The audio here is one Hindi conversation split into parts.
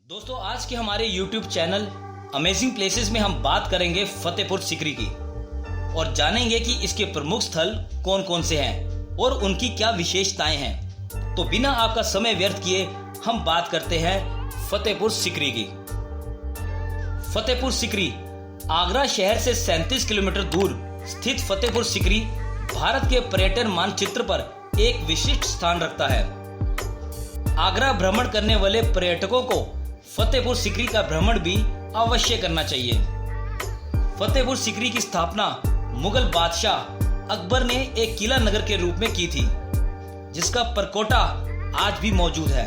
दोस्तों, आज के हमारे YouTube चैनल अमेजिंग प्लेसेस में हम बात करेंगे फतेहपुर सीकरी की और जानेंगे कि इसके प्रमुख स्थल कौन कौन से हैं और उनकी क्या विशेषताएं हैं। तो बिना आपका समय व्यर्थ किए हम बात करते हैं फतेहपुर सीकरी की। फतेहपुर सीकरी आगरा शहर से 37 किलोमीटर दूर स्थित फतेहपुर सीकरी भारत के पर्यटन मानचित्र पर एक विशिष्ट स्थान रखता है। आगरा भ्रमण करने वाले पर्यटकों को फतेहपुर सीकरी का भ्रमण भी अवश्य करना चाहिए। फतेहपुर सीकरी की स्थापना मुगल बादशाह अकबर ने एक किला नगर के रूप में की थी, जिसका परकोटा आज भी मौजूद है।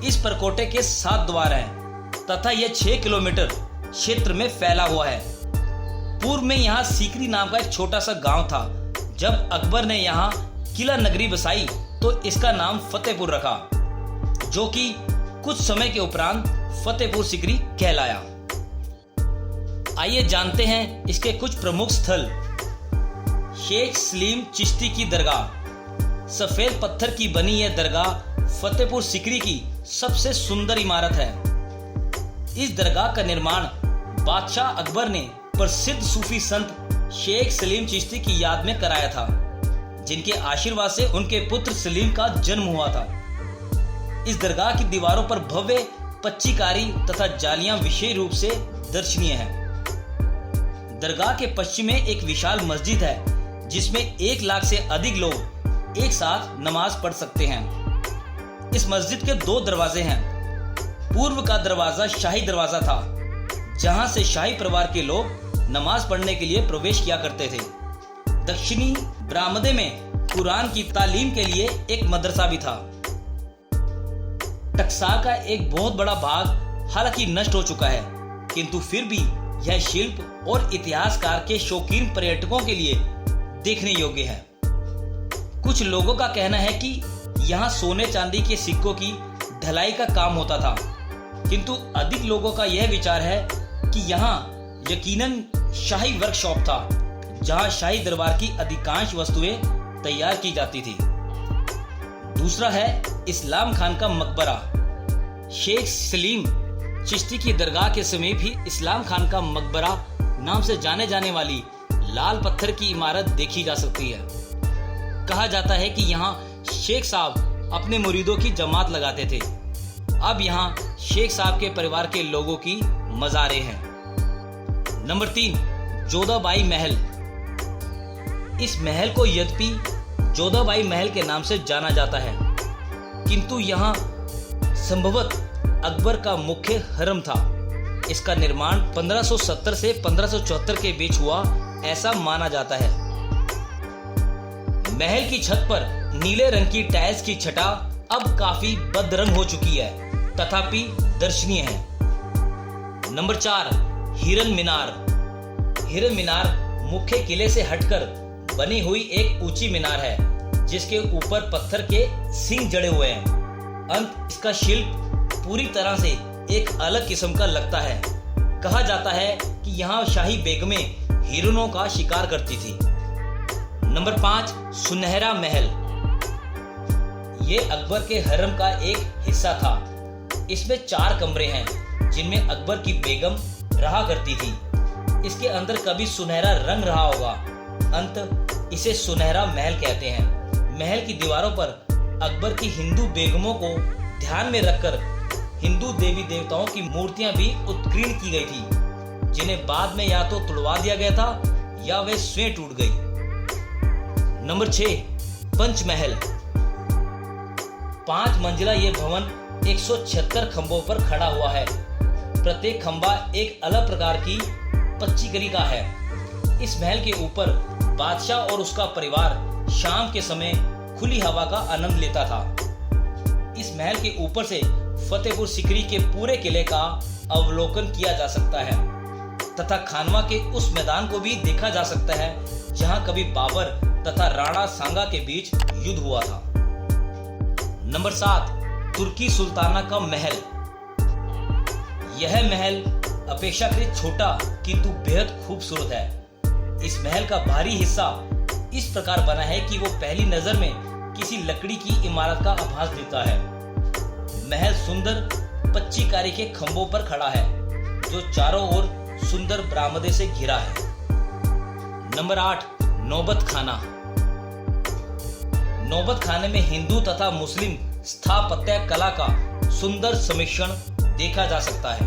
इस परकोटे के 7 द्वार हैं तथा यह 6 किलोमीटर क्षेत्र में फैला हुआ है। पूर्व में यहाँ सीकरी नाम का एक छोटा सा गांव था। जब अकबर ने यहाँ किला नगरी बसाई तो इसका नाम फतेहपुर रखा, जो कि कुछ समय के उपरांत फतेहपुर सीकरी कहलाया। आइए जानते हैं इसके कुछ प्रमुख स्थल। शेख सलीम चिश्ती की दरगाह। सफेद पत्थर की बनी यह दरगाह फतेहपुर सीकरी की सबसे सुंदर इमारत है। इस दरगाह का निर्माण बादशाह अकबर ने प्रसिद्ध सूफी संत शेख सलीम चिश्ती की याद में कराया था, जिनके आशीर्वाद से उनके पुत्र सलीम का जन्म हुआ था। इस दरगाह की दीवारों पर भव्य पच्चीकारी तथा जालियां विशेष रूप से दर्शनीय हैं। दरगाह के पश्चिम में एक विशाल मस्जिद है, जिसमें 1 लाख से अधिक लोग एक साथ नमाज पढ़ सकते हैं। इस मस्जिद के 2 दरवाजे हैं। पूर्व का दरवाजा शाही दरवाजा था, जहां से शाही परिवार के लोग नमाज पढ़ने के लिए प्रवेश किया करते थे। दक्षिणी बरामदे में कुरान की तालीम के लिए एक मदरसा भी था। टकसाल का एक बहुत बड़ा भाग हालांकि नष्ट हो चुका है, किंतु फिर भी यह शिल्प और इतिहासकार के शौकीन पर्यटकों के लिए देखने योग्य है। कुछ लोगों का कहना है कि यहाँ सोने चांदी के सिक्कों की ढलाई का काम होता था, किंतु अधिक लोगों का यह विचार है कि यहाँ यकीनन शाही वर्कशॉप था, जहाँ शाही दरबार की अधिकांश वस्तुएं तैयार की जाती थी। दूसरा है इस्लाम खान का मकबरा। शेख सलीम चिश्ती की दरगाह के समीप ही इस्लाम खान का मकबरा नाम से जाने जाने वाली लाल पत्थर की इमारत देखी जा सकती है। कहा जाता है कि यहाँ शेख साहब अपने मुरीदों की जमात लगाते थे। अब यहाँ शेख साहब के परिवार के लोगों की मज़ारें हैं। नंबर 3, जोधाबाई महल। इस महल को यद्यपि जोधाबाई महल के नाम से जाना जाता है, किंतु यहाँ संभवतः अकबर का मुख्य हरम था। इसका निर्माण 1570 से 1574 के बीच हुआ, ऐसा माना जाता है। महल की छत पर नीले रंग की टाइल्स की छटा अब काफी बदरंग हो चुकी है, तथापि दर्शनीय है। नंबर 4, हिरन मीनार। हिरन मीनार मुख्य किले से हटकर बनी हुई एक ऊंची मीनार है, जिसके ऊपर पत्थर के सिंग जड़े हुए हैं। इसका शिल्प पूरी तरह से एक अलग किस्म का लगता है। कहा जाता है कि यहाँ शाही बेगमें हिरनों का शिकार करती थी। नंबर 5, सुनहरा महल। ये अकबर के हरम का एक हिस्सा था। इसमें 4 कमरे हैं, जिनमें अकबर की बेगम रहा करती थी। इसके अंदर कभी सुनहरा रंग रहा होगा, इसे सुनहरा महल कहते हैं। महल की दीवारों पर अकबर की हिंदू बेगमों को ध्यान में रखकर हिंदू देवी देवताओं की मूर्तियां भी उत्कीर्ण की गई थी, जिन्हें बाद में या तो तुड़वा दिया गया था या वे स्वयं टूट गई। नंबर 6, पंचमहल। 5 मंजिला ये भवन 176 खंभों पर खड़ा हुआ है। प्रत्येक खंभा एक अलग प्रकार की पच्चीकरी का है। इस महल के ऊपर बादशाह और उसका परिवार शाम के समय खुली हवा का आनंद लेता था। इस महल के ऊपर से फतेहपुर सीकरी के पूरे किले का अवलोकन किया जा सकता है तथा खानवा के उस मैदान को भी देखा जा सकता है, जहां कभी बाबर तथा राणा सांगा के बीच युद्ध हुआ था। नंबर 7, तुर्की सुल्ताना का महल। यह महल अपेक्षाकृत छोटा किंतु बेहद खूबसूरत है। इस महल का बाहरी हिस्सा इस प्रकार बना है कि वो पहली नजर में किसी लकड़ी की इमारत का आभास देता है। महल सुंदर पच्चीकारी के खंभों पर खड़ा है, जो चारों ओर सुंदर बरामदे से घिरा है। नंबर 8, नौबत खाना। नौबत खाने में हिंदू तथा मुस्लिम स्थापत्य कला का सुंदर समिश्रण देखा जा सकता है।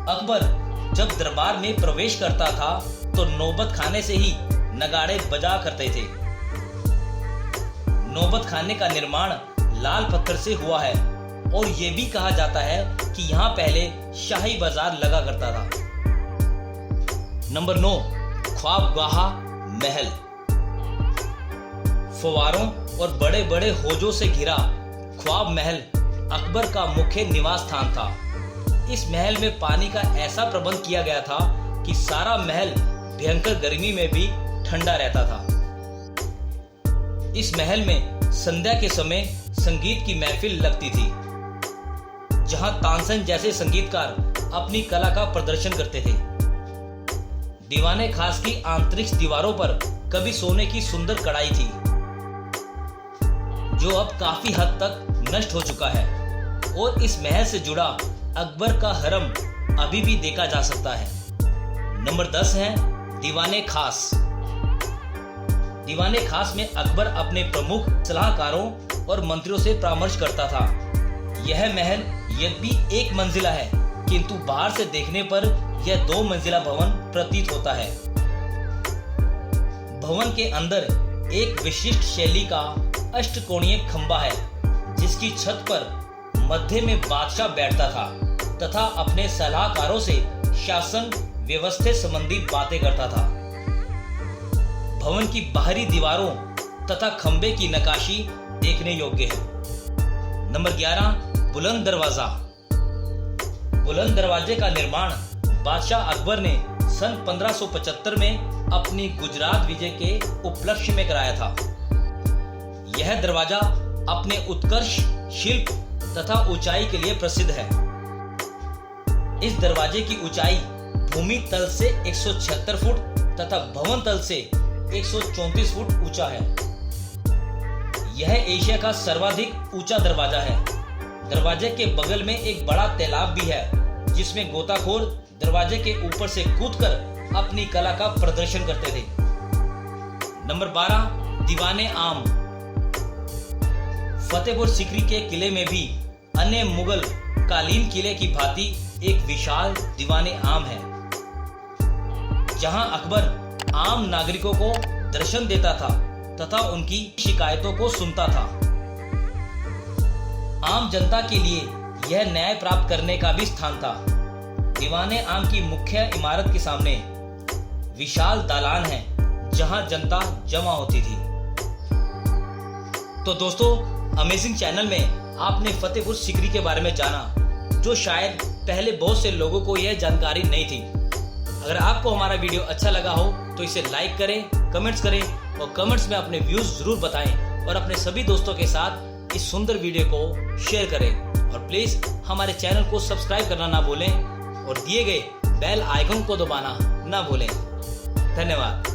अकबर जब दरबार में प्रवेश करता था तो नौबत खाने से ही नगाड़े बजा करते थे। नौबत खाने का निर्माण लाल पत्थर से हुआ है और यह भी कहा जाता है कि यहाँ पहले शाही बाजार लगा करता था। नंबर 9, ख्वाबगाह महल। फव्वारों और बड़े बड़े हौजों से घिरा ख्वाब महल अकबर का मुख्य निवास स्थान था। इस महल में पानी का ऐसा प्रबंध किया गया था कि सारा महल भयंकर गर्मी में भी ठंडा रहता था। इस महल में संध्या के समय संगीत की महफिल लगती थी, जहां तानसेन जैसे संगीतकार अपनी कला का प्रदर्शन करते थे। दीवाने खास की आंतरिक दीवारों पर कभी सोने की सुंदर कढ़ाई थी, जो अब काफी हद तक नष्ट हो चुका है, और इस महल से जुड़ा अकबर का हरम अभी भी देखा जा सकता है। नंबर 10 है दीवाने खास। दीवाने खास में अकबर अपने प्रमुख सलाहकारों और मंत्रियों से परामर्श करता था। यह महल यद्यपि एक मंजिला है, किंतु बाहर से देखने पर यह 2 मंजिला भवन प्रतीत होता है। भवन के अंदर एक विशिष्ट शैली का अष्टकोणीय खंबा है, जिसकी छत पर मध्य में बादशाह बैठता था तथा अपने सलाहकारों से शासन व्यवस्था संबंधी बातें करता था। भवन की बाहरी दीवारों तथा खंबे की नक्काशी देखने योग्य है। नंबर 11, बुलंद दरवाजा। बुलंद दरवाजे का निर्माण बादशाह अकबर ने सन 1575 में अपनी गुजरात विजय के उपलक्ष्य में कराया था। यह दरवाजा अपने उत्कृष्ट शिल्प तथा ऊंचाई के लिए प्रसिद्ध है। इस दरवाजे की ऊंचाई भूमि तल से 176 फुट तथा भवन तल से 134 फुट ऊंचा है। यह एशिया का सर्वाधिक ऊंचा दरवाजा है। दरवाजे के बगल में एक बड़ा तालाब भी है, जिसमें गोताखोर दरवाजे के ऊपर से कूदकर अपनी कला का प्रदर्शन करते थे। नंबर 12, दीवाने आम। फतेहपुर सीकरी के किले में भी अन्य मुगल कालीन किले की भांति एक विशाल दीवाने आम है, जहां अकबर आम नागरिकों को दर्शन देता था तथा उनकी शिकायतों को सुनता था। आम जनता के लिए यह न्याय प्राप्त करने का भी स्थान था। दीवाने आम की मुख्य इमारत के सामने विशाल दालान है, जहां जनता जमा होती थी। तो दोस्तों, अमेजिंग चैनल में आपने फतेहपुर सीकरी के बारे में जाना, जो शायद पहले बहुत से लोगों को यह जानकारी नहीं थी। अगर आपको हमारा वीडियो अच्छा लगा हो तो इसे लाइक करें, कमेंट्स करें और कमेंट्स में अपने व्यूज जरूर बताएं और अपने सभी दोस्तों के साथ इस सुंदर वीडियो को शेयर करें। और प्लीज हमारे चैनल को सब्सक्राइब करना ना भूलें और दिए गए बेल आइकन को दबाना ना भूलें। धन्यवाद।